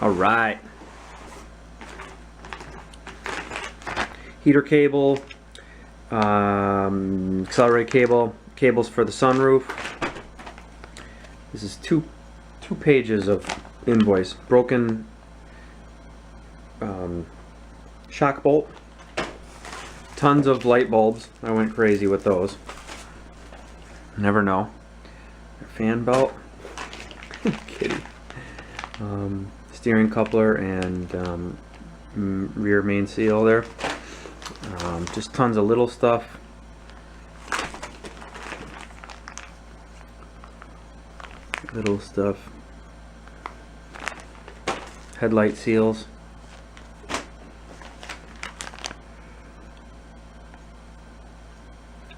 All right. Heater cable, accelerator cable, cables for the sunroof. This is two pages of invoice. Broken shock bolt. Tons of light bulbs. I went crazy with those. Never know. Fan belt. Kitty. Steering coupler and rear main seal there. Just tons of little stuff. Headlight seals.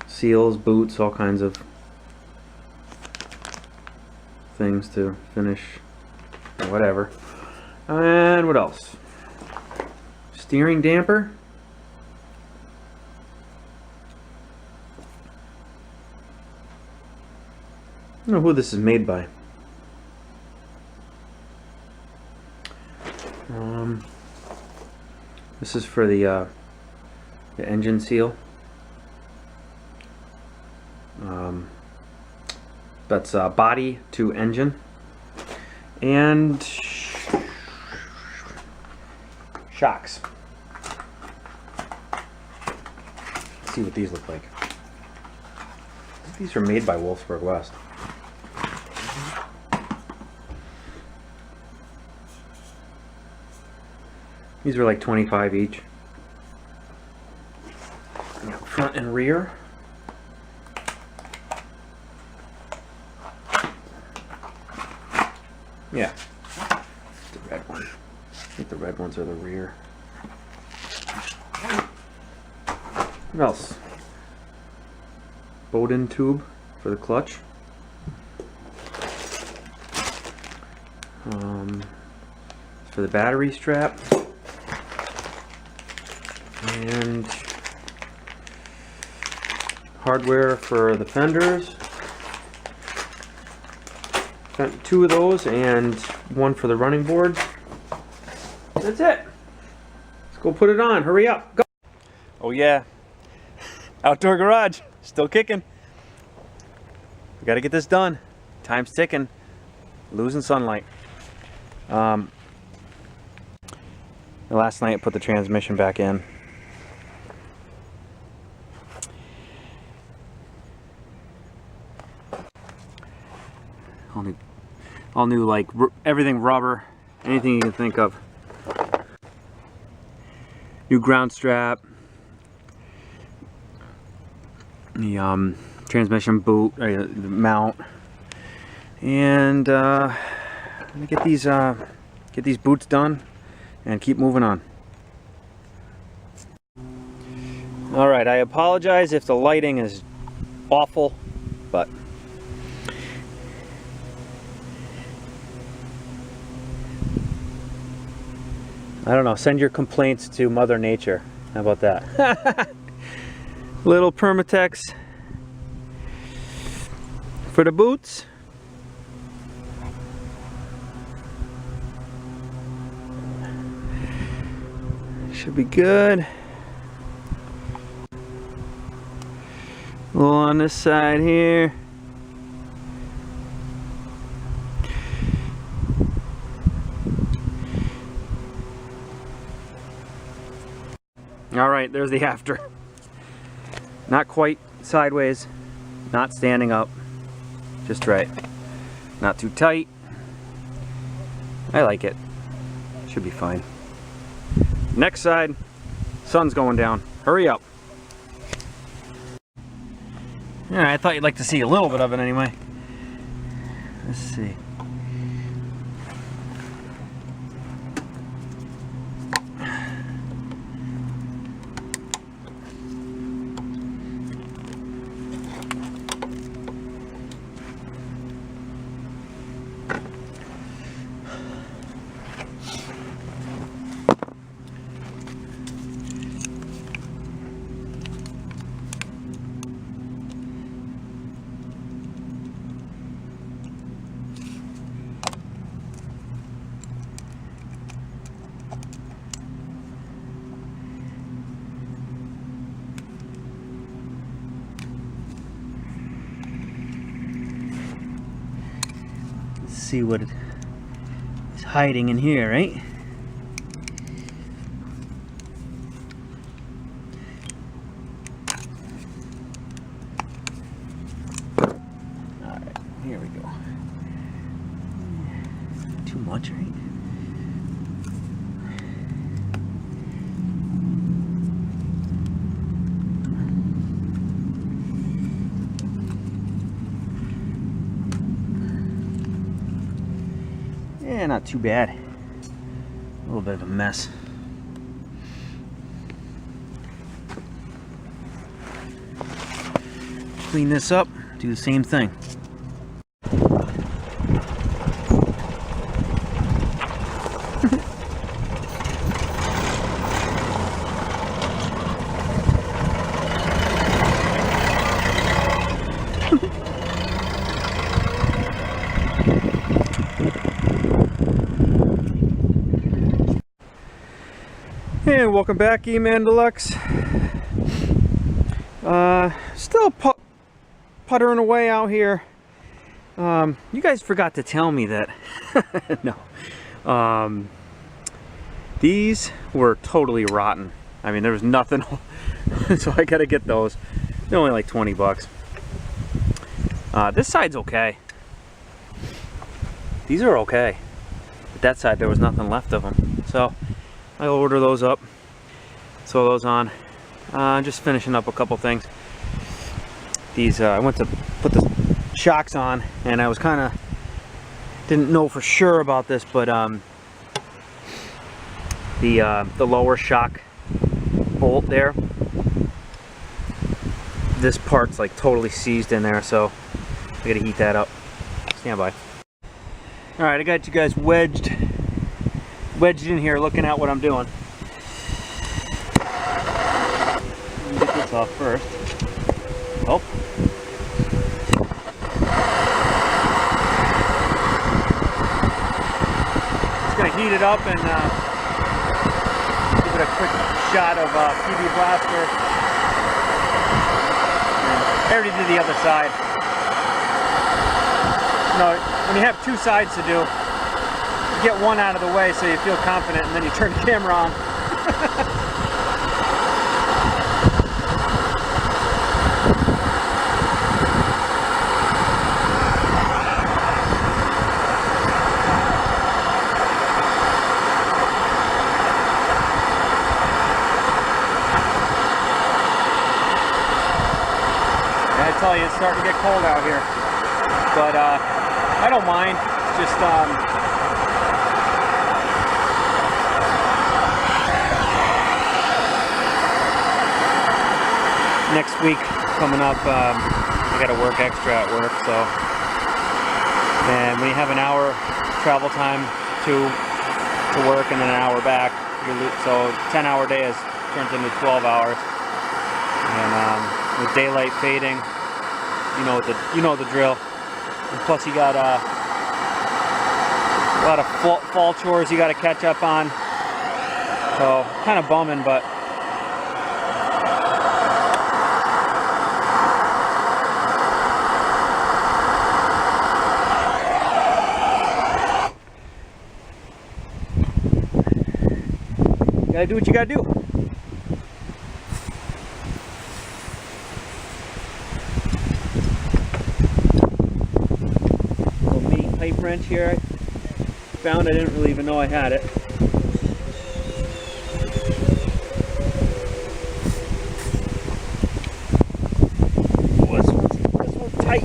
Seals, boots, all kinds of things to finish. Whatever. And what else? Steering damper. I don't know who this is made by. This is for the engine seal. That's body to engine. And shocks. Let's see what these look like. These are made by Wolfsburg West. These are like 25 each. Front and rear. Yeah. The red one. I think the red ones are the rear. What else? Bowden tube for the clutch. For the battery strap. And hardware for the fenders. Got 2 of those and 1 for the running boards. That's it. Let's go put it on. Hurry up. Go. Oh yeah. Outdoor garage. Still kicking. We got to get this done. Time's ticking. Losing sunlight. Last night I put the transmission back in. All new, like everything rubber, anything you can think of. New ground strap. The transmission boot, the mount, and get these boots done and keep moving on. All right, I apologize if the lighting is awful, but I don't know, send your complaints to Mother Nature. How about that? Little Permatex for the boots. Should be good. A little on this side here. All right, there's the after. Not quite sideways, not standing up, just right. Not too tight. I like it. Should be fine. Next side, sun's going down. Hurry up. Yeah, I thought you'd like to see a little bit of it anyway. Let's see. see what is hiding in here, right? Alright, here we go. Too much, right? Yeah, not too bad. A little bit of a mess. Clean this up, do the same thing. And welcome back, E-Man Deluxe. Still puttering away out here. You guys forgot to tell me that. No. These were totally rotten. I mean, there was nothing. So I gotta get those. They're only like 20 bucks. This side's okay. These are okay. But that side, there was nothing left of them. So I'll order those up, sew those on. Just finishing up a couple things. These, I went to put the shocks on, and I was kind of, didn't know for sure about this, but the lower shock bolt there, this part's like totally seized in there, so I gotta heat that up. Stand by. All right, I got you guys wedged in here looking at what I'm doing. Let me get this off first. Oh. Just gonna heat it up and give it a quick shot of PB Blaster. And I already did the other side. You know, when you have two sides to do, get one out of the way so you feel confident, and then you turn the camera on. And I tell you, it's starting to get cold out here, but I don't mind. It's just next week coming up, I got to work extra at work, so, and when you have an hour travel time to work and then an hour back, so 10-hour day turns into 12 hours, and with daylight fading, you know the drill, and plus you got a lot of fall chores you got to catch up on, so kind of bumming, but you gotta do what you gotta do. Little mini pipe wrench here I found. I didn't really even know I had it. Oh, this one's tight.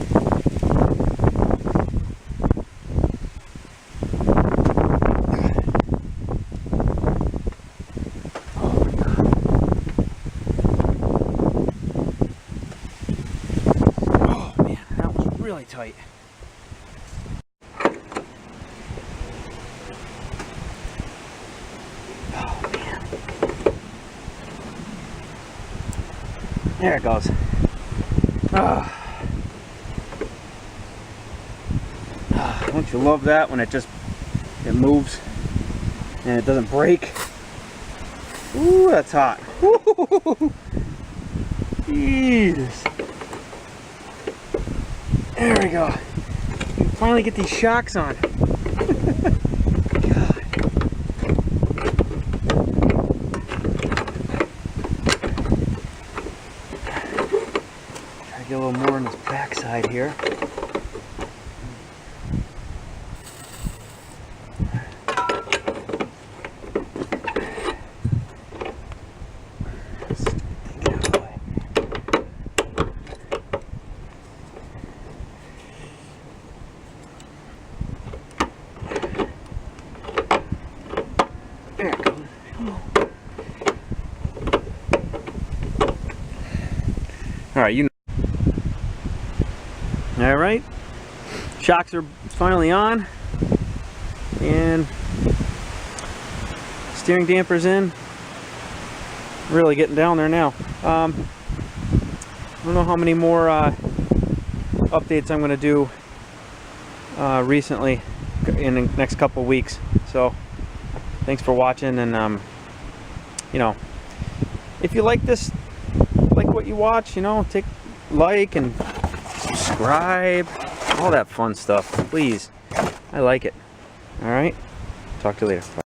Really tight. Oh man. There it goes. Don't you love that when it moves and it doesn't break? Ooh, that's hot. Jesus. There we go. Finally get these shocks on. God. Try to get a little more on this backside here. There it goes. Come on. Alright, you know. Alright. Shocks are finally on. And steering dampers in. Really getting down there now. I don't know how many more updates I'm going to do recently in the next couple weeks. So thanks for watching, and you know, if you like this, like what you watch, you know, like and subscribe, all that fun stuff, please. I like it. All right, talk to you later. Bye.